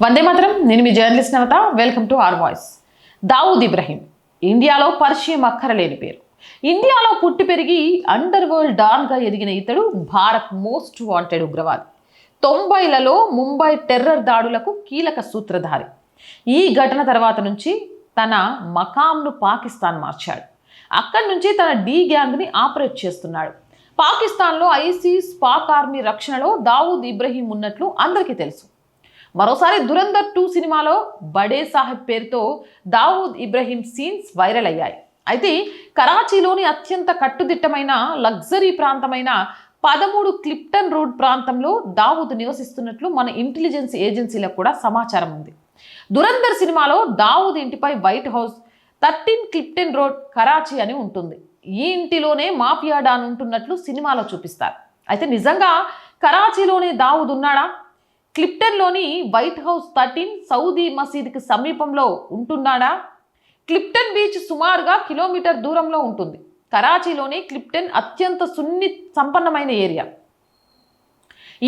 వందే మాతరం. నేను మీ journalist Navata. Welcome to R Voice. Dawood Ibrahim ఇండియాలో పరిచయం అక్కరలేని పేరు. ఇండియాలో పుట్టి పెరిగి అండర్ వరల్డ్ డాన్గా ఎదిగిన ఇతడు భారత్ మోస్ట్ వాంటెడ్ ఉగ్రవాది. 90లలో ముంబై టెర్రర్ దాడులకు కీలక సూత్రధారి. ఈ ఘటన తర్వాత నుంచి తన మకాంను పాకిస్తాన్ మార్చాడు. అక్కడి నుంచి తన డి గ్యాంగ్ని ఆపరేట్ చేస్తున్నాడు. పాకిస్తాన్లో ఐసిస్ పాక్ ఆర్మీ రక్షణలో దావూద్ ఇబ్రహీం ఉన్నట్లు అందరికీ తెలుసు. మరోసారి దురంధర్ 2 సినిమాలో బడే సాహెబ్ పేరుతో దావూద్ ఇబ్రహీం సీన్స్ వైరల్ అయ్యాయి. అయితే కరాచీలోని అత్యంత కట్టుదిట్టమైన లగ్జరీ ప్రాంతమైన 13 క్లిప్టన్ రోడ్ ప్రాంతంలో దావూద్ నివసిస్తున్నట్లు మన ఇంటెలిజెన్స్ ఏజెన్సీలకు కూడా సమాచారం ఉంది. దురంధర్ సినిమాలో దావూద్ ఇంటిపై వైట్ హౌస్ 13 క్లిప్టన్ రోడ్ కరాచీ అని ఉంటుంది. ఈ ఇంటిలోనే మాఫియా డాన్ ఉంటున్నట్లు సినిమాలో చూపిస్తారు. అయితే నిజంగా కరాచీలోనే దావూద్ ఉన్నాడా? క్లిప్టన్లోని వైట్ హౌస్ 13 సౌదీ మసీద్కి సమీపంలో ఉంటున్నాడా? క్లిప్టన్ బీచ్ సుమారుగా కిలోమీటర్ దూరంలో ఉంటుంది. కరాచీలోని క్లిప్టన్ అత్యంత సున్ని సంపన్నమైన ఏరియా.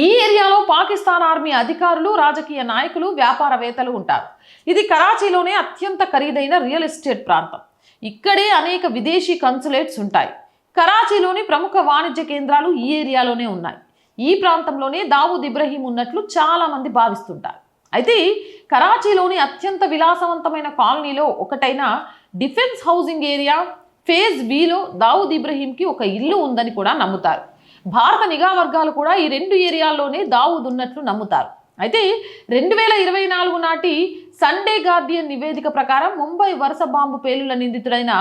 ఈ ఏరియాలో పాకిస్తాన్ ఆర్మీ అధికారులు, రాజకీయ నాయకులు, వ్యాపారవేత్తలు ఉంటారు. ఇది కరాచీలోనే అత్యంత ఖరీదైన రియల్ ఎస్టేట్ ప్రాంతం. ఇక్కడే అనేక విదేశీ కన్సులేట్స్ ఉంటాయి. కరాచీలోని ప్రముఖ వాణిజ్య కేంద్రాలు ఈ ఏరియాలోనే ఉన్నాయి. ఈ ప్రాంతంలోనే దావూద్ ఇబ్రహీం ఉన్నట్లు చాలామంది భావిస్తుంటారు. అయితే కరాచీలోని అత్యంత విలాసవంతమైన కాలనీలో ఒకటైన డిఫెన్స్ హౌసింగ్ ఏరియా ఫేజ్ బిలో దావూద్ ఇబ్రహీంకి ఒక ఇల్లు ఉందని కూడా నమ్ముతారు. భారత నిఘా వర్గాలు కూడా ఈ 2 ఏరియాల్లోనే దావూద్ ఉన్నట్లు నమ్ముతారు. అయితే 2024 నాటి సండే గార్డియన్ నివేదిక ప్రకారం ముంబై వరుస బాంబు పేలుళ్ల నిందితుడైన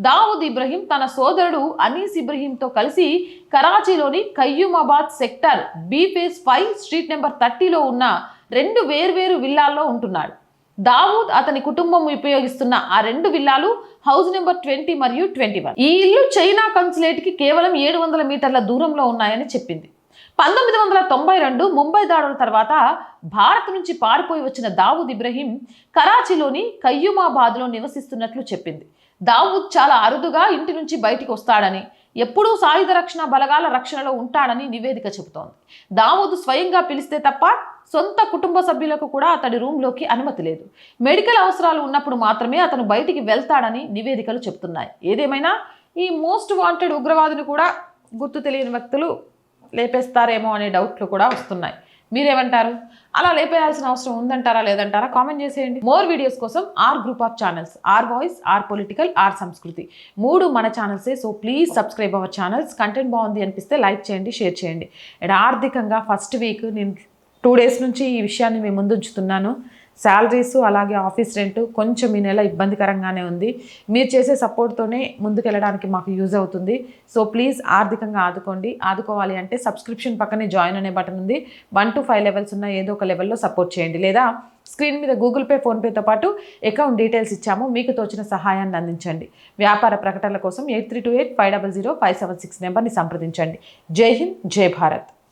దావూద్ ఇబ్రహీం తన సోదరుడు అనీస్ ఇబ్రహీంతో కలిసి కరాచీలోని Qayyumabad sector B phase 5 street number 30లో ఉన్న 2 వేర్వేరు విల్లాల్లో ఉంటున్నాడు. దావూద్ అతని కుటుంబం ఉపయోగిస్తున్న ఆ 2 విల్లాలు హౌస్ నెంబర్ 20 మరియు 21. ఈ ఇల్లు చైనా కన్సులేట్కి కేవలం 700 మీటర్ల దూరంలో ఉన్నాయని చెప్పింది. 1992 ముంబై దాడుల తర్వాత భారత్ నుంచి పారిపోయి వచ్చిన దావూద్ ఇబ్రహీం కరాచీలోని కయ్యూమాబాద్లో నివసిస్తున్నట్లు చెప్పింది. దావూద్ చాలా అరుదుగా ఇంటి నుంచి బయటికి వస్తాడని, ఎప్పుడూ సాయుధ రక్షణ బలగాల రక్షణలో ఉంటాడని నివేదిక చెబుతోంది. దావూద్ స్వయంగా పిలిస్తే తప్ప సొంత కుటుంబ సభ్యులకు కూడా అతడి రూమ్లోకి అనుమతి లేదు. మెడికల్ అవసరాలు ఉన్నప్పుడు మాత్రమే అతను బయటికి వెళ్తాడని నివేదికలు చెబుతున్నాయి. ఏదేమైనా ఈ మోస్ట్ వాంటెడ్ ఉగ్రవాదిని కూడా గుర్తు తెలియని వ్యక్తులు లేపేస్తారేమో అనే డౌట్లు కూడా వస్తున్నాయి. మీరేమంటారు? అలా లేపేయాల్సిన అవసరం ఉందంటారా లేదంటారా? కామెంట్ చేసేయండి. మోర్ వీడియోస్ కోసం R group of channels, R Voice, R political, R Sanskriti 3 మన ఛానల్సే. So please subscribe our channels. Content బాగుంది అనిపిస్తే లైక్ చేయండి, షేర్ చేయండి. అండ్ ఆర్థికంగా ఫస్ట్ వీక్ నేను 2 డేస్ నుంచి ఈ విషయాన్ని మేము ముందు ఉంచుతున్నాను. శాలరీస్ అలాగే ఆఫీస్ రెంట్ కొంచెం ఈ నెల ఇబ్బందికరంగానే ఉంది. మీరు చేసే సపోర్ట్తోనే ముందుకెళ్ళడానికి మాకు యూజ్ అవుతుంది. సో ప్లీజ్ ఆర్థికంగా ఆదుకోవాలి అంటే సబ్స్క్రిప్షన్ పక్కనే జాయిన్ అనే బటన్ ఉంది. 1 to 5 లెవెల్స్ ఉన్న ఏదో ఒక లెవెల్లో సపోర్ట్ చేయండి. లేదా స్క్రీన్ మీద గూగుల్ పే, ఫోన్పేతో పాటు అకౌంట్ డీటెయిల్స్ ఇచ్చాము. మీకు తోచిన సహాయాన్ని అందించండి. వ్యాపార ప్రకటనల కోసం 8328 500 576 నెంబర్ని సంప్రదించండి. జై హింద్, జై భారత్.